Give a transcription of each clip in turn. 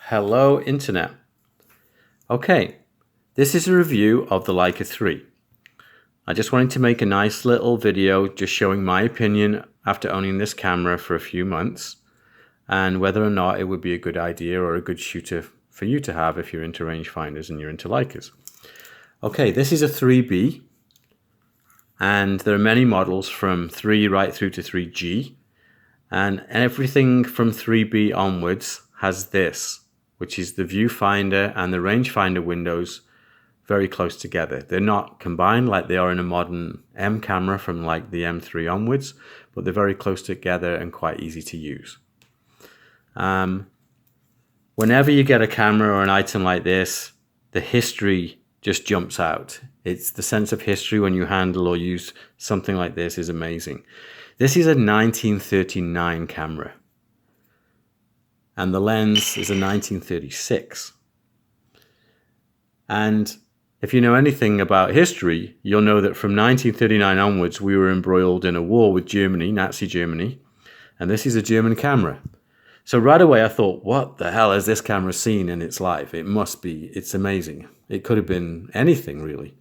Hello, Internet. Okay, this is a review of the Leica 3. I just wanted to make a nice little video just showing my opinion after owning this camera for a few months and whether or not it would be a good idea or a good shooter for you to have if you're into rangefinders and you're into Leicas. Okay, this is a 3B and there are many models from 3 right through to 3G, and everything from 3B onwards has this, which is the viewfinder and the rangefinder windows very close together. They're not combined like they are in a modern M camera from like the M3 onwards, but they're very close together and quite easy to use. Whenever you get a camera or an item like this, the history just jumps out. It's the sense of history when you handle or use something like this is amazing. This is a 1939 camera, and the lens is a 1936. And if you know anything about history, you'll know that from 1939 onwards, we were embroiled in a war with Germany, Nazi Germany, and this is a German camera. So right away I thought, what the hell has this camera seen in its life? It must be, it's amazing. It could have been anything really.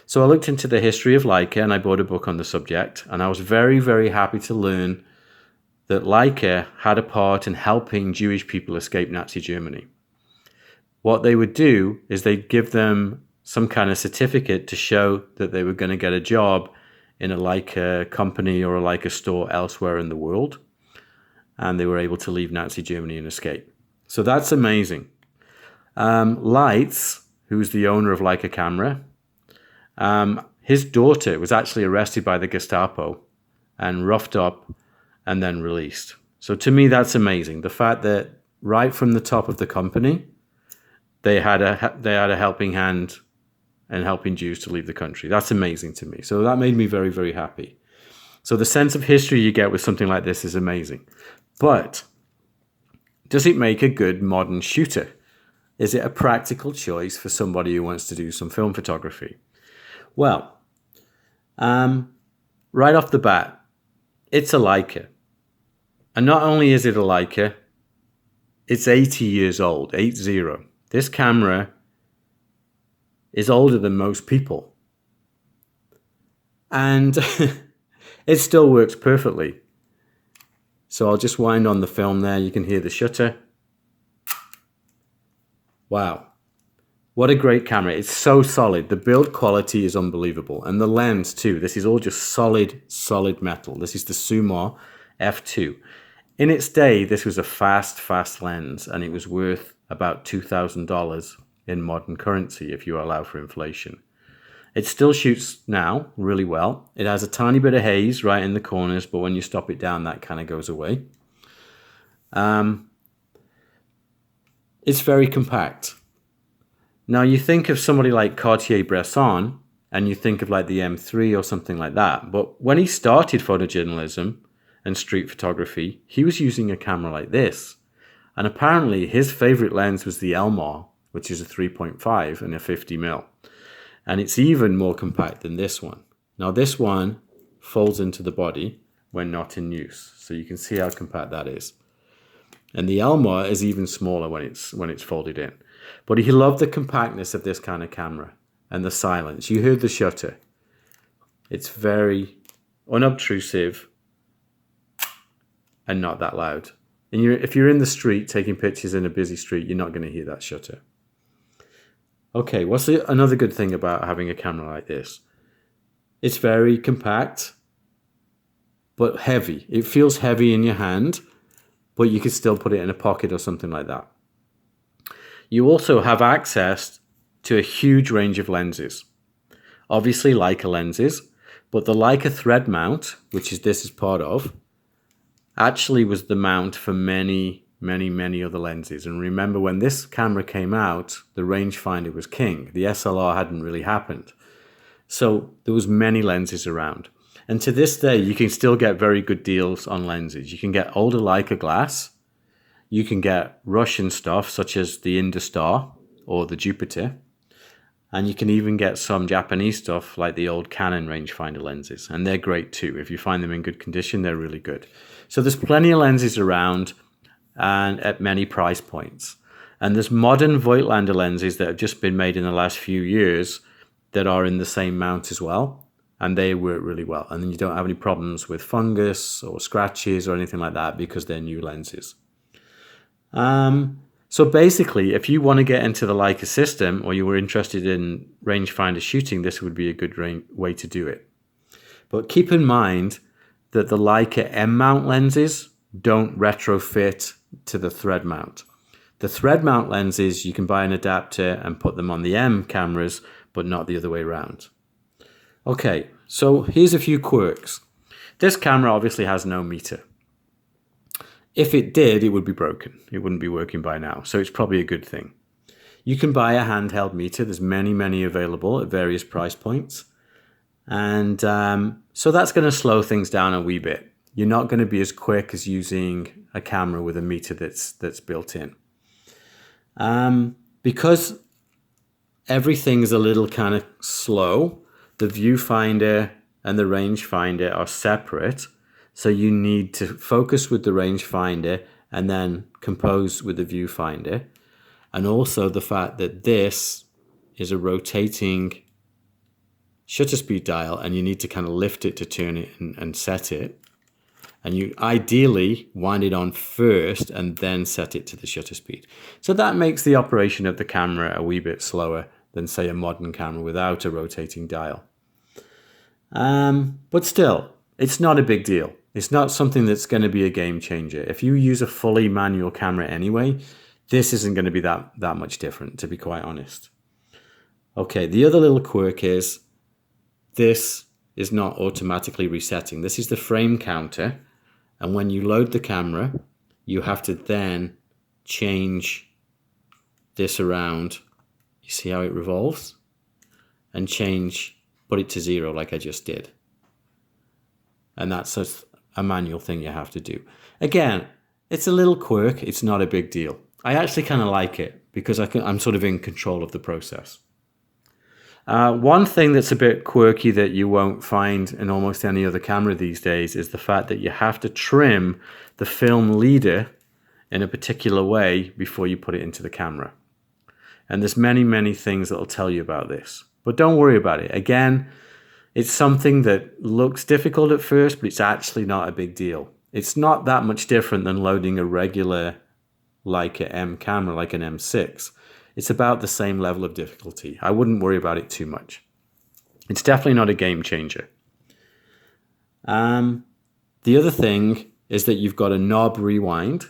So I looked into the history of Leica and I bought a book on the subject, and I was very, very happy to learn that Leica had a part in helping Jewish people escape Nazi Germany. What they would do is they'd give them some kind of certificate to show that they were going to get a job in a Leica company or a Leica store elsewhere in the world, and they were able to leave Nazi Germany and escape. So that's amazing. Leitz, who's the owner of Leica camera, his daughter was actually arrested by the Gestapo and roughed up and then released. So to me, that's amazing. The fact that right from the top of the company, they had a helping hand and helping Jews to leave the country. That's amazing to me. So that made me very, very happy. So the sense of history you get with something like this is amazing. But does it make a good modern shooter? Is it a practical choice for somebody who wants to do some film photography? Well, right off the bat, it's a Leica. And not only is it a Leica, it's 80 years old, 80. This camera is older than most people. And it still works perfectly. So I'll just wind on the film there. You can hear the shutter. Wow. What a great camera. It's so solid. The build quality is unbelievable. And the lens too. This is all just solid metal. This is the Sumar f2. In its day, this was a fast lens, and it was worth about $2,000 in modern currency if you allow for inflation. It still shoots now really well. It has a tiny bit of haze right in the corners, but when you stop it down, that kind of goes away. It's very compact. Now you think of somebody like Cartier-Bresson, and you think of like the M3 or something like that. But when he started photojournalism and street photography, he was using a camera like this. And apparently his favorite lens was the Elmar, which is a 3.5 and a 50mm. And it's even more compact than this one. Now this one folds into the body when not in use. So you can see how compact that is. And the Elmar is even smaller when it's folded in. But he loved the compactness of this kind of camera and the silence. You heard the shutter. It's very unobtrusive and not that loud. And if you're in the street taking pictures in a busy street, you're not going to hear that shutter. Okay, what's another good thing about having a camera like this? It's very compact, but heavy. It feels heavy in your hand, but you can still put it in a pocket or something like that. You also have access to a huge range of lenses. Obviously Leica lenses, but the Leica thread mount, which is this is part of, actually was the mount for many other lenses. And remember, when this camera came out, the rangefinder was king. The SLR hadn't really happened. So there was many lenses around. And to this day, you can still get very good deals on lenses. You can get older Leica glass. You can get Russian stuff, such as the Industar or the Jupiter. And you can even get some Japanese stuff like the old Canon rangefinder lenses. And they're great too. If you find them in good condition, they're really good. So there's plenty of lenses around and at many price points. And there's modern Voigtlander lenses that have just been made in the last few years that are in the same mount as well. And they work really well. And then you don't have any problems with fungus or scratches or anything like that because they're new lenses. So basically, if you want to get into the Leica system or you were interested in rangefinder shooting, this would be a good way to do it. But keep in mind that the Leica M mount lenses don't retrofit to the thread mount. The thread mount lenses, you can buy an adapter and put them on the M cameras, but not the other way around. Okay, so here's a few quirks. This camera obviously has no meter. If it did, it would be broken. It wouldn't be working by now, so it's probably a good thing. You can buy a handheld meter. There's many available at various price points. And so that's going to slow things down a wee bit. You're not going to be as quick as using a camera with a meter that's built in. Because everything's a little kind of slow, the viewfinder and the rangefinder are separate. So you need to focus with the rangefinder and then compose with the viewfinder. And also the fact that this is a rotating shutter speed dial and you need to kind of lift it to turn it and set it. And you ideally wind it on first and then set it to the shutter speed. So that makes the operation of the camera a wee bit slower than, say, a modern camera without a rotating dial. But still, it's not a big deal. It's not something that's going to be a game changer. If you use a fully manual camera anyway, this isn't going to be that much different, to be quite honest. Okay, the other little quirk is this is not automatically resetting. This is the frame counter. And when you load the camera, you have to then change this around. You see how it revolves? And put it to 0 like I just did. And that's a manual thing you have to do. Again, it's a little quirk. It's not a big deal. I actually kind of like it because I'm sort of in control of the process. One thing that's a bit quirky that you won't find in almost any other camera these days is the fact that you have to trim the film leader in a particular way before you put it into the camera. And there's many things that will tell you about this. But don't worry about it. Again, it's something that looks difficult at first, but it's actually not a big deal. It's not that much different than loading a regular Leica M camera, like an M6. It's about the same level of difficulty. I wouldn't worry about it too much. It's definitely not a game changer. The other thing is that you've got a knob rewind.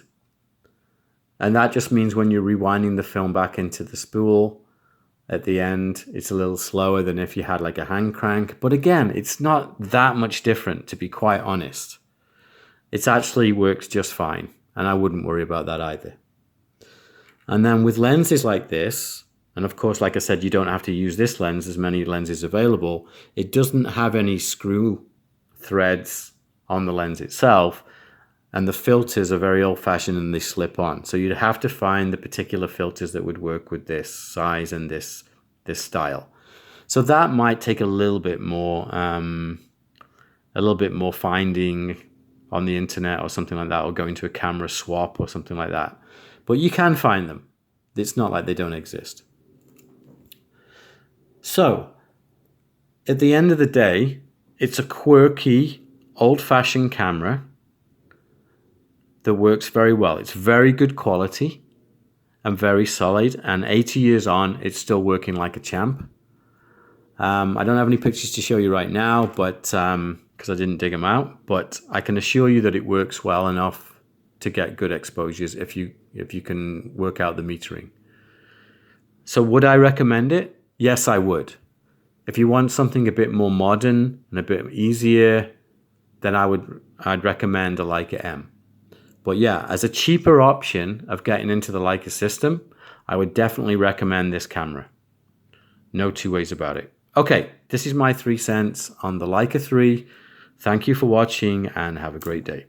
And that just means when you're rewinding the film back into the spool at the end, it's a little slower than if you had like a hand crank. But again, it's not that much different, to be quite honest. It actually works just fine. And I wouldn't worry about that either. And then with lenses like this, and of course, like I said, you don't have to use this lens. There's many lenses available. It doesn't have any screw threads on the lens itself. And the filters are very old-fashioned and they slip on. So you'd have to find the particular filters that would work with this size and this style. So that might take a little bit more finding on the internet or something like that, or going to a camera swap or something like that. But you can find them. It's not like they don't exist. So, at the end of the day, it's a quirky, old-fashioned camera that works very well. It's very good quality and very solid. And 80 years on, it's still working like a champ. I don't have any pictures to show you right now, but because I didn't dig them out. But I can assure you that it works well enough to get good exposures if you can work out the metering. So would I recommend it? Yes, I would. If you want something a bit more modern and a bit easier, then I'd recommend a Leica M. But yeah, as a cheaper option of getting into the Leica system, I would definitely recommend this camera. No two ways about it. Okay, this is my 3 cents on the Leica 3. Thank you for watching and have a great day.